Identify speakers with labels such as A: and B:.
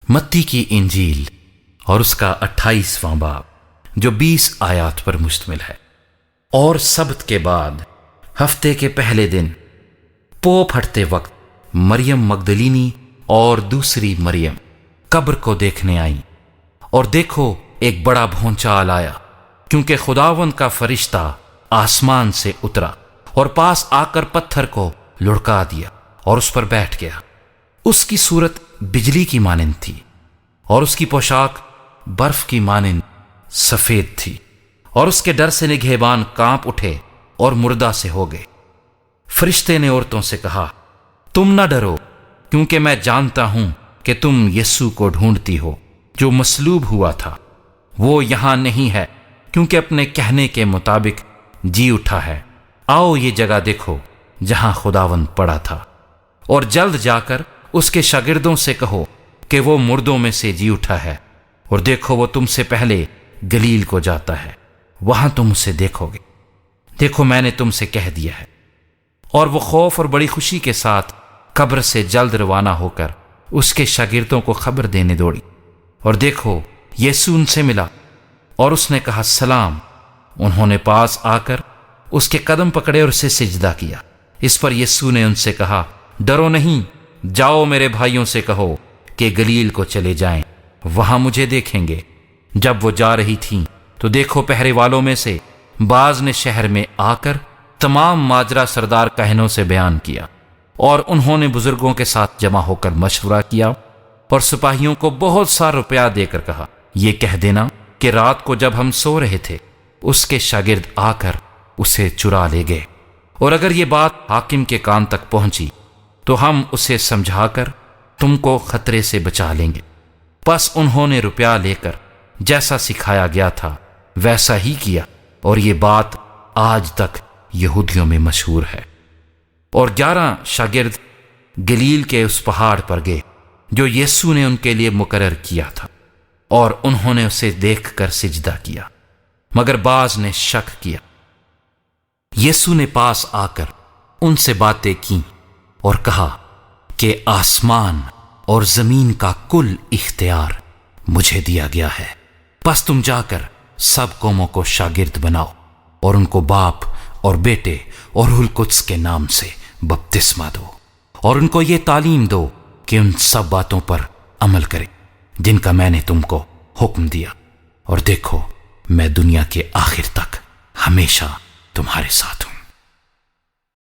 A: متی کی انجیل اور اس کا 28واں باب جو 20 آیات پر مشتمل ہے۔ اور سبت کے بعد ہفتے کے پہلے دن پو پھٹتے وقت مریم مگدلینی اور دوسری مریم قبر کو دیکھنے آئیں، اور دیکھو ایک بڑا بھونچال آیا، کیونکہ خداوند کا فرشتہ آسمان سے اترا اور پاس آ کر پتھر کو لڑکا دیا اور اس پر بیٹھ گیا۔ اس کی صورت بجلی کی مانند تھی اور اس کی پوشاک برف کی مانند سفید تھی، اور اس کے ڈر سے نگہبان کانپ اٹھے اور مردہ سے ہو گئے۔ فرشتے نے عورتوں سے کہا، تم نہ ڈرو، کیونکہ میں جانتا ہوں کہ تم یسوع کو ڈھونڈتی ہو جو مصلوب ہوا تھا۔ وہ یہاں نہیں ہے، کیونکہ اپنے کہنے کے مطابق جی اٹھا ہے۔ آؤ یہ جگہ دیکھو جہاں خداوند پڑا تھا، اور جلد جا کر اس کے شاگردوں سے کہو کہ وہ مردوں میں سے جی اٹھا ہے، اور دیکھو وہ تم سے پہلے گلیل کو جاتا ہے، وہاں تم اسے دیکھو گے۔ دیکھو میں نے تم سے کہہ دیا ہے۔ اور وہ خوف اور بڑی خوشی کے ساتھ قبر سے جلد روانہ ہو کر اس کے شاگردوں کو خبر دینے دوڑی۔ اور دیکھو یسوع ان سے ملا، اور اس نے کہا، سلام۔ انہوں نے پاس آ کر اس کے قدم پکڑے اور اسے سجدہ کیا۔ اس پر یسوع نے ان سے کہا، ڈرو نہیں، جاؤ میرے بھائیوں سے کہو کہ گلیل کو چلے جائیں، وہاں مجھے دیکھیں گے۔ جب وہ جا رہی تھیں تو دیکھو پہرے والوں میں سے بعض نے شہر میں آ کر تمام ماجرا سردار کاہنوں سے بیان کیا، اور انہوں نے بزرگوں کے ساتھ جمع ہو کر مشورہ کیا اور سپاہیوں کو بہت سا روپیہ دے کر کہا، یہ کہہ دینا کہ رات کو جب ہم سو رہے تھے اس کے شاگرد آ کر اسے چرا لے گئے، اور اگر یہ بات حاکم کے کان تک پہنچی تو ہم اسے سمجھا کر تم کو خطرے سے بچا لیں گے۔ پس انہوں نے روپیہ لے کر جیسا سکھایا گیا تھا ویسا ہی کیا، اور یہ بات آج تک یہودیوں میں مشہور ہے۔ اور 11 شاگرد گلیل کے اس پہاڑ پر گئے جو یسوع نے ان کے لیے مقرر کیا تھا، اور انہوں نے اسے دیکھ کر سجدہ کیا، مگر بعض نے شک کیا۔ یسوع نے پاس آ کر ان سے باتیں کیں اور کہا کہ آسمان اور زمین کا کل اختیار مجھے دیا گیا ہے، پس تم جا کر سب قوموں کو شاگرد بناؤ، اور ان کو باپ اور بیٹے اور روح القدس کے نام سے بپتسمہ دو، اور ان کو یہ تعلیم دو کہ ان سب باتوں پر عمل کریں جن کا میں نے تم کو حکم دیا، اور دیکھو میں دنیا کے آخر تک ہمیشہ تمہارے ساتھ ہوں۔